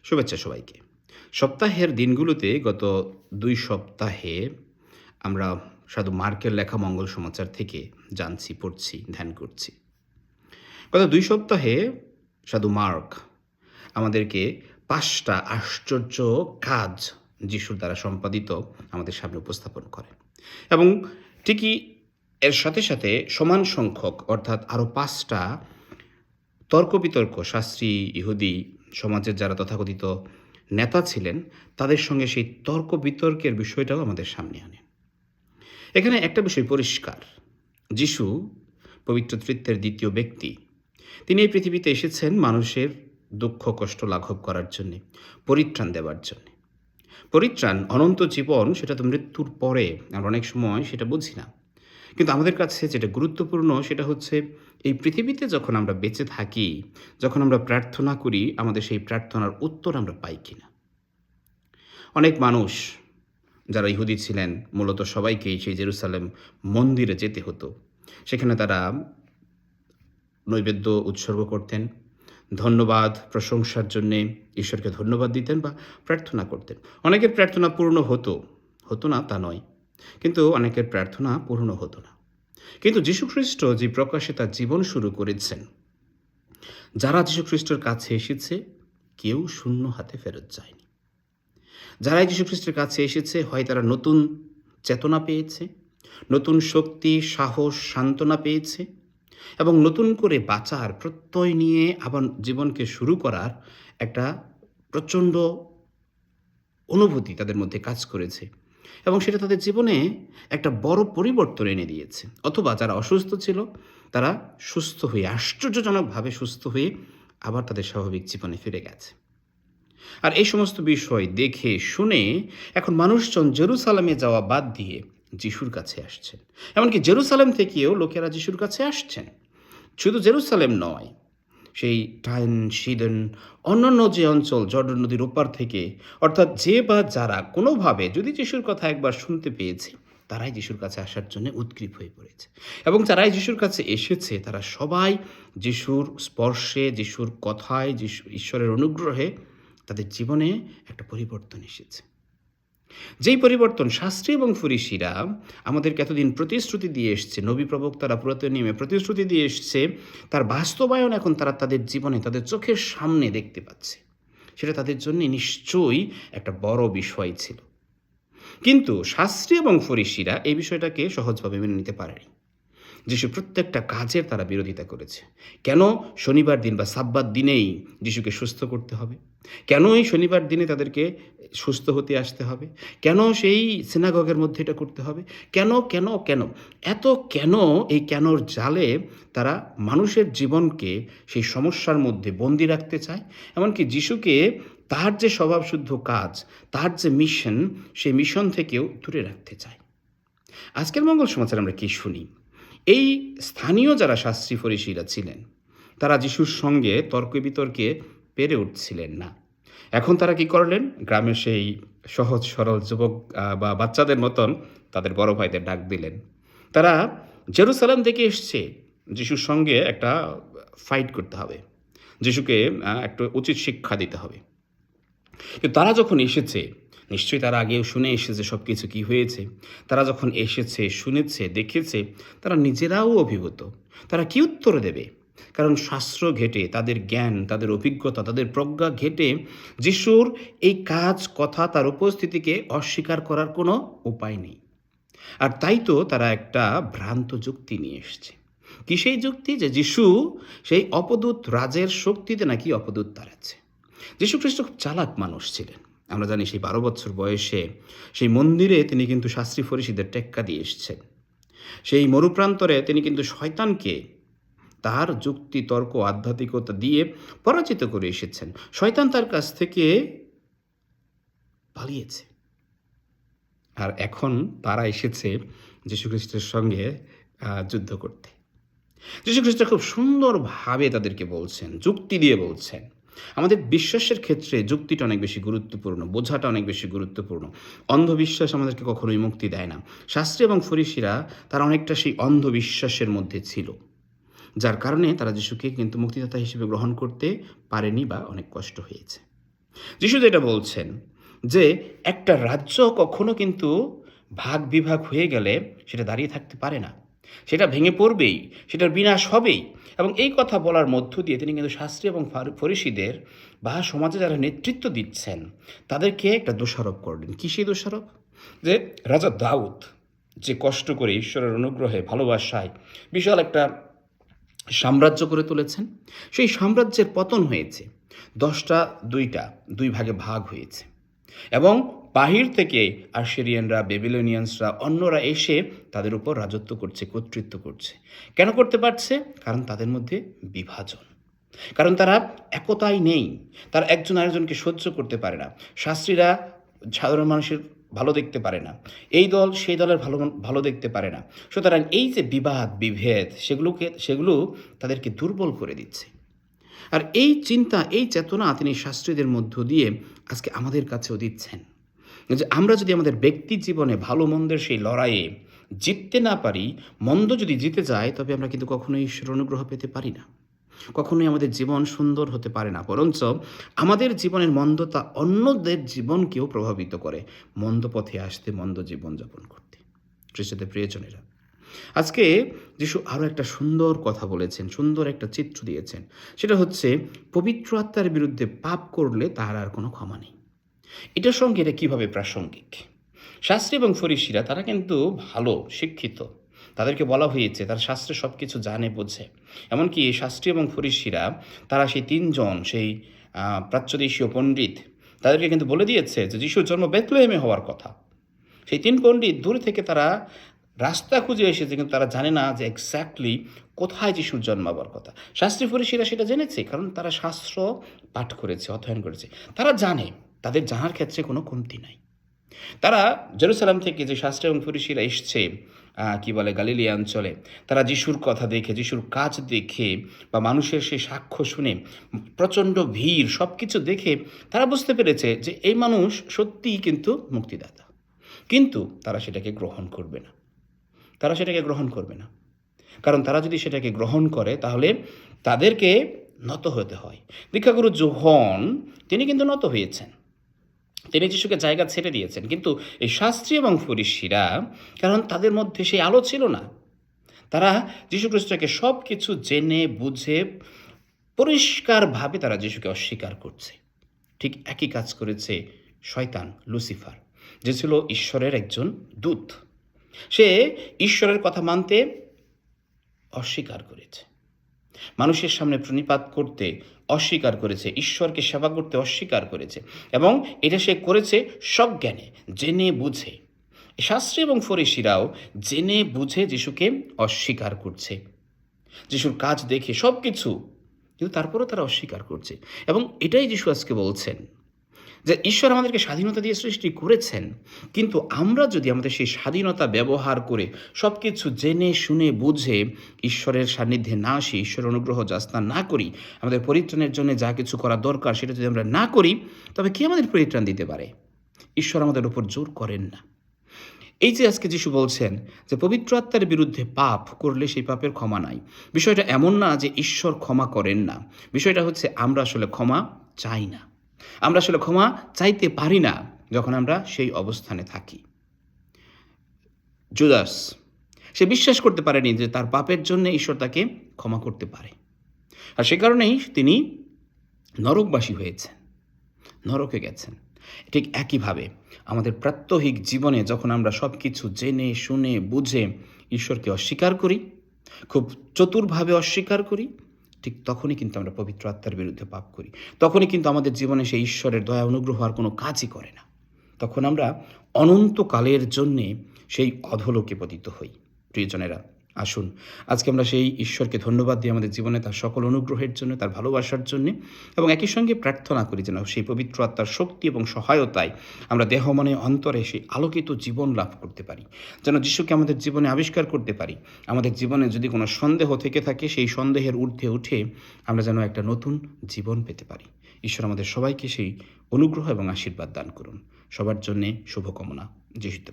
শুভেচ্ছা সবাইকে। সপ্তাহের দিনগুলোতে গত ২ সপ্তাহে আমরা সাধু মার্কের লেখা মঙ্গল সমাচার থেকে জানছি, পড়ছি, ধ্যান করছি। গত ২ সপ্তাহে সাধু মার্ক আমাদেরকে ৫ টা আশ্চর্য কাজ যিশুর দ্বারা সম্পাদিত আমাদের সামনে উপস্থাপন করেন। এবং ঠিকই এর সাথে, সাথে সমান সংখ্যক অর্থাৎ আরও ৫ টা তর্ক-বিতর্ক শাস্ত্রী ইহুদি সমাজের যারা তথাকথিত নেতা ছিলেন, তাদের সঙ্গে সেই তর্ক-বিতর্কের বিষয়টাও আমাদের সামনে আনেন। এখানে একটা বিষয় পরিষ্কার, যিশু পবিত্র ত্রিত্বের দ্বিতীয় ব্যক্তি। তিনি এই পৃথিবীতে এসেছেন মানুষের দুঃখ কষ্ট লাঘব করার জন্যে, পরিত্রাণ দেওয়ার জন্যে। পরিত্রাণ, অনন্ত জীবন, সেটা তো মৃত্যুর পরে, আমরা অনেক সময় সেটা বুঝি না। কিন্তু আমাদের কাছে যেটা গুরুত্বপূর্ণ সেটা হচ্ছে এই পৃথিবীতে যখন আমরা বেঁচে থাকি, যখন আমরা প্রার্থনা করি, আমাদের সেই প্রার্থনার উত্তর আমরা পাই কিনা। অনেক মানুষ যারা ইহুদি ছিলেন, মূলত সবাইকেই সেই জেরুসালেম মন্দিরে যেতে হতো। সেখানে তারা নৈবেদ্য উৎসর্গ করতেন, ধন্যবাদ প্রশংসার জন্যে ঈশ্বরকে ধন্যবাদ দিতেন বা প্রার্থনা করতেন। অনেকের প্রার্থনা পূর্ণ হতো না তা নয়, কিন্তু অনেকের প্রার্থনা পূর্ণ হতো না। কিন্তু যীশুখ্রিস্ট যে প্রকাশে তার জীবন শুরু করেছেন, যারা যীশুখ্রিস্টের কাছে এসেছে কেউ শূন্য হাতে ফেরত যায়নি। যারাই যীশুখ্রিস্টের কাছে এসেছে, হয় তারা নতুন চেতনা পেয়েছে, নতুন শক্তি, সাহস, সান্ত্বনা পেয়েছে এবং নতুন করে বাঁচার প্রত্যয় নিয়ে আবার জীবনকে শুরু করার একটা প্রচণ্ড অনুভূতি তাদের মধ্যে কাজ করেছে এবং সেটা তাদের জীবনে একটা বড় পরিবর্তন এনে দিয়েছে। অথবা যারা অসুস্থ ছিল, তারা সুস্থ হয়ে, আশ্চর্যজনকভাবে সুস্থ হয়ে আবার তাদের স্বাভাবিক জীবনে ফিরে গেছে। আর এই সমস্ত বিষয় দেখে শুনে এখন মানুষজন জেরুসালেমে যাওয়া বাদ দিয়ে যিশুর কাছে আসছেন। এমনকি জেরুসালেম থেকেও লোকেরা যিশুর কাছে আসছেন। শুধু জেরুসালেম নয়, সেই টাইন, সিদন, অন্যান্য যে অঞ্চল জর্ডন নদীর ওপার থেকে, অর্থাৎ যে বা যারা কোনোভাবে যদি যিশুর কথা একবার শুনতে পেয়েছে, তারাই যিশুর কাছে আসার জন্য উদগ্রীব হয়ে পড়েছে। এবং যারাই যিশুর কাছে এসেছে, তারা সবাই যিশুর স্পর্শে, যিশুর কথায়, ঈশ্বরের অনুগ্রহে তাদের জীবনে একটা পরিবর্তন এসেছে। যেই পরিবর্তন শাস্ত্রী এবং ফরিসিরা আমাদেরকে এতদিন প্রতিশ্রুতি দিয়ে এসছে, নবী প্রবক্তারা পুরাতন নিয়মে প্রতিশ্রুতি দিয়ে এসছে, তার বাস্তবায়ন এখন তারা তাদের জীবনে, তাদের চোখের সামনে দেখতে পাচ্ছে। সেটা তাদের জন্য নিশ্চয়ই একটা বড় বিষয় ছিল। কিন্তু শাস্ত্রী এবং ফরিসিরা এই বিষয়টাকে সহজভাবে মেনে নিতে পারেনি। যিশু প্রত্যেকটা কাজের তারা বিরোধিতা করেছে। কেন শনিবার দিন বা সাব্বাত দিনেই যিশুকে সুস্থ করতে হবে? কেন এই শনিবার দিনে তাদেরকে সুস্থ হতে আসতে হবে? কেন সেই সিনাগগের মধ্যে এটা করতে হবে? কেন কেন কেন এত কেন? এই কেনর জালে তারা মানুষের জীবনকে সেই সমস্যার মধ্যে বন্দি রাখতে চায়। এমনকি যিশুকে তার যে স্বভাবশুদ্ধ কাজ, তার যে মিশন, সেই মিশন থেকেও দূরে রাখতে চায়। আজকের মঙ্গল সমাচার আমরা কি শুনি? এই স্থানীয় যারা শাস্ত্রী ফরিসিরা ছিলেন, তারা যিশুর সঙ্গে তর্ক বিতর্কে পেরে উঠছিলেন না। এখন তারা কি করলেন? গ্রামের সেই সহজ সরল যুবক বা বাচ্চাদের মতন তাদের বড় ভাইদের ডাক দিলেন। তারা জেরুসালেম থেকে এসছে, যিশুর সঙ্গে একটা ফাইট করতে হবে, যিশুকে একটা উচিত শিক্ষা দিতে হবে। কিন্তু তারা যখন এসেছে, নিশ্চয়ই তারা আগেও শুনে এসেছে সব কিছু কী হয়েছে। তারা যখন এসেছে, শুনেছে, দেখেছে, তারা নিজেরাও অভিভূত। তারা কি উত্তর দেবে? কারণ শাস্ত্র ঘেঁটে, তাদের জ্ঞান, তাদের অভিজ্ঞতা, তাদের প্রজ্ঞা ঘেঁটে যিশুর এই কাজ, কথা, তার উপস্থিতিকে অস্বীকার করার কোনো উপায় নেই। আর তাই তো তারা একটা ভ্রান্ত যুক্তি নিয়ে এসছে। কি সেই যুক্তি? যে যিশু সেই অপদূত রাজের শক্তিতে নাকি অপদূত তাড়াচ্ছে। যীশুখ্রিস্ট খুব চালাক মানুষ ছিলেন। আমরা জানি সেই 12 বছর বয়সে সেই মন্দিরে তিনি কিন্তু শাস্ত্রী ফরিসিদের টেক্কা দিয়ে এসছেন। সেই মরুপ্রান্তরে তিনি কিন্তু শয়তানকে তার যুক্তি, তর্ক, আধ্যাত্মিকতা দিয়ে পরাজিত করে এসেছেন। শয়তান তার কাছ থেকে পালিয়েছে। আর এখন তারা এসেছে যীশুখ্রিস্টের সঙ্গে যুদ্ধ করতে। যীশুখ্রিস্ট খুব সুন্দরভাবে তাদেরকে বলছেন, যুক্তি দিয়ে বলছেন। আমাদের বিশ্বাসের ক্ষেত্রে যুক্তিটা অনেক বেশি গুরুত্বপূর্ণ, বোঝাটা অনেক বেশি গুরুত্বপূর্ণ। অন্ধবিশ্বাস আমাদেরকে কখনোই মুক্তি দেয় না। শাস্ত্রী এবং ফরিসিরা তারা অনেকটা সেই অন্ধবিশ্বাসের মধ্যে ছিল, যার কারণে তারা যিশুকে কিন্তু মুক্তিদাতা হিসেবে গ্রহণ করতে পারেনি বা অনেক কষ্ট হয়েছে। যিশু যেটা বলছেন যে একটা রাজ্য কখনো কিন্তু ভাগ বিভাগ হয়ে গেলে সেটা দাঁড়িয়ে থাকতে পারে না, সেটা ভেঙে পড়বেই, সেটার বিনাশ হবেই। এবং এই কথা বলার মধ্য দিয়ে তিনি কিন্তু শাস্ত্রী এবং ফরিসিদের বা সমাজে যারা নেতৃত্ব দিচ্ছেন তাদেরকে একটা দোষারোপ করলেন। কী সেই দোষারোপ? যে রাজা দাউদ যে কষ্ট করে ঈশ্বরের অনুগ্রহে ভালোবাসায় বিশাল একটা সাম্রাজ্য করে তুলেছেন, সেই সাম্রাজ্যের পতন হয়েছে, 10টা 2টা 2 ভাগে ভাগ হয়েছে। এবং বাহির থেকে আশিরিয়ানরা, বেবিলনিয়ানসরা, অন্যরা এসে তাদের উপর রাজত্ব করছে, কর্তৃত্ব করছে। কেন করতে পারছে? কারণ তাদের মধ্যে বিভাজন, কারণ তারা একতাই নেই, তারা একজন আরেকজনকে সহ্য করতে পারে না। শাস্ত্রীরা সাধারণ মানুষের ভালো দেখতে পারে না, এই দল সেই দলের ভালো ভালো দেখতে পারে না। সুতরাং এই যে বিবাদ বিভেদ, সেগুলো তাদেরকে দুর্বল করে দিচ্ছে। আর এই চিন্তা, এই চেতনা তিনি শাস্ত্রীদের মধ্য দিয়ে আজকে আমাদের কাছেও দিচ্ছেন যে আমরা যদি আমাদের ব্যক্তি জীবনে ভালো মন্দের সেই লড়াইয়ে জিততে না পারি, মন্দ যদি জিতে যায়, তবে আমরা কিন্তু কখনোই ঈশ্বরের অনুগ্রহ পেতে পারি না, কখনোই আমাদের জীবন সুন্দর হতে পারে না। বরঞ্চ আমাদের জীবনের মন্দতা অন্যদের জীবনকেও প্রভাবিত করে মন্দ পথে আসতে, মন্দ জীবনযাপন করতে। খ্রিস্টদের প্রিয়জনেরা, আজকে যিশু আরও একটা সুন্দর কথা বলেছেন, সুন্দর একটা চিত্র দিয়েছেন। সেটা হচ্ছে পবিত্র আত্মার বিরুদ্ধে পাপ করলে তার আর কোনো ক্ষমা নেই। এটার সঙ্গে এটা কীভাবে প্রাসঙ্গিক? শাস্ত্রী এবং ফরিসিরা তারা কিন্তু ভালো শিক্ষিত, তাদেরকে বলা হয়েছে তারা শাস্ত্রে সব কিছু জানে, বোঝে। এমনকি শাস্ত্রী এবং ফরিসিরা তারা সেই 3জন সেই প্রাচ্যদেশীয় পণ্ডিত তাদেরকে কিন্তু বলে দিয়েছে যে যিশুর জন্ম বেথলেহেমে হওয়ার কথা। সেই 3 পণ্ডিত দূর থেকে তারা রাস্তা খুঁজে এসেছে, কিন্তু তারা জানে না যে এক্স্যাক্টলি কোথায় যিশুর জন্মাবার কথা। শাস্ত্রী ফরিসিরা সেটা জেনেছে, কারণ তারা শাস্ত্র পাঠ করেছে, অধ্যয়ন করেছে। তারা জানে, তাদের জানার ক্ষেত্রে কোনো কমতি নাই। তারা জেরুসালেম থেকে যে শাস্ত্রী এবং ফরিসিরা এসছে গালিলিয়া অঞ্চলে, তারা যিশুর কথা দেখে, যিশুর কাজ দেখে বা মানুষের সেই সাক্ষ্য শুনে, প্রচণ্ড ভিড়, সব কিছু দেখে তারা বুঝতে পেরেছে যে এই মানুষ সত্যিই কিন্তু মুক্তিদাতা। কিন্তু তারা সেটাকে গ্রহণ করবে না, তারা সেটাকে গ্রহণ করবে না। কারণ তারা যদি সেটাকে গ্রহণ করে তাহলে তাদেরকে নত হতে হয়। দীক্ষাগুরু যোহন তিনি কিন্তু নত হয়েছেন, তিনি যিশুকে জায়গা ছেড়ে দিয়েছেন। কিন্তু এই শাস্ত্রী এবং ফরিসিরা, কারণ তাদের মধ্যে সেই আলো ছিল না, তারা যীশুখ্রিস্টকে সব কিছু জেনে বুঝে পরিষ্কারভাবে তারা যিশুকে অস্বীকার করছে। ঠিক একই কাজ করেছে শয়তান, লুসিফার, যে ছিল ঈশ্বরের একজন দূত। সে ঈশ্বরের কথা মানতে অস্বীকার করেছে, মানুষের সামনে প্রণিপাত করতে অস্বীকার করেছে, ঈশ্বরকে সেবা করতে অস্বীকার করেছে, এবং এটা সে করেছে সজ্ঞানে, জেনে বুঝে। শাস্ত্রী এবং ফরিসিরাও জেনে বুঝে যিশুকে অস্বীকার করছে, যিশুর কাজ দেখে সব কিছু, কিন্তু তারপরেও তারা অস্বীকার করছে। এবং এটাই যিশু আজকে বলছেন যে ঈশ্বর আমাদেরকে স্বাধীনতা দিয়ে সৃষ্টি করেছেন, কিন্তু আমরা যদি আমাদের সেই স্বাধীনতা ব্যবহার করে সব কিছু জেনে শুনে বুঝে ঈশ্বরের সান্নিধ্যে না আসি, ঈশ্বরের অনুগ্রহ যাচনা না করি, আমাদের পরিত্রাণের জন্য যা কিছু করা দরকার সেটা যদি আমরা না করি, তবে কে আমাদের পরিত্রাণ দিতে পারে? ঈশ্বর আমাদের উপর জোর করেন না। এই যে আজকে যিশু বলছেন যে পবিত্র আত্মার বিরুদ্ধে পাপ করলে সেই পাপের ক্ষমা নাই, বিষয়টা এমন না যে ঈশ্বর ক্ষমা করেন না, বিষয়টা হচ্ছে আমরা আসলে ক্ষমা চাই না, আমরা আসলে ক্ষমা চাইতে পারি না যখন আমরা সেই অবস্থানে থাকি। জুদাস, সে বিশ্বাস করতে পারেনি যে তার পাপের জন্য ঈশ্বর তাকে ক্ষমা করতে পারে, আর সে কারণেই তিনি নরকবাসী হয়েছেন, নরকে গেছেন। ঠিক একইভাবে আমাদের প্রাত্যহিক জীবনে যখন আমরা সব কিছু জেনে শুনে বুঝে ঈশ্বরকে অস্বীকার করি, খুব চতুরভাবে অস্বীকার করি, ঠিক তখনই কিন্তু আমরা পবিত্র আত্মার বিরুদ্ধে পাপ করি। তখনই কিন্তু আমাদের জীবনে সেই ঈশ্বরের দয়া অনুগ্রহ আর কোনো কাজই করে না। তখন আমরা অনন্তকালের জন্যে সেই অধোলোকে পতিত হই। প্রিয়জনেরা, আসুন আজকে আমরা সেই ঈশ্বরকে ধন্যবাদ দিই আমাদের জীবনে তার সকল অনুগ্রহের জন্য, তার ভালোবাসার জন্যে, এবং একই সঙ্গে প্রার্থনা করি যেন সেই পবিত্র আত্মার শক্তি এবং সহায়তায় আমরা দেহ মনে অন্তরে সেই আলোকিত জীবন লাভ করতে পারি, যেন যিশুকে আমাদের জীবনে আবিষ্কার করতে পারি। আমাদের জীবনে যদি কোনো সন্দেহ থেকে থাকে, সেই সন্দেহের ঊর্ধ্বে উঠে আমরা যেন একটা নতুন জীবন পেতে পারি। ঈশ্বর আমাদের সবাইকে সেই অনুগ্রহ এবং আশীর্বাদ দান করুন। সবার জন্যে শুভকামনা। যিশুতে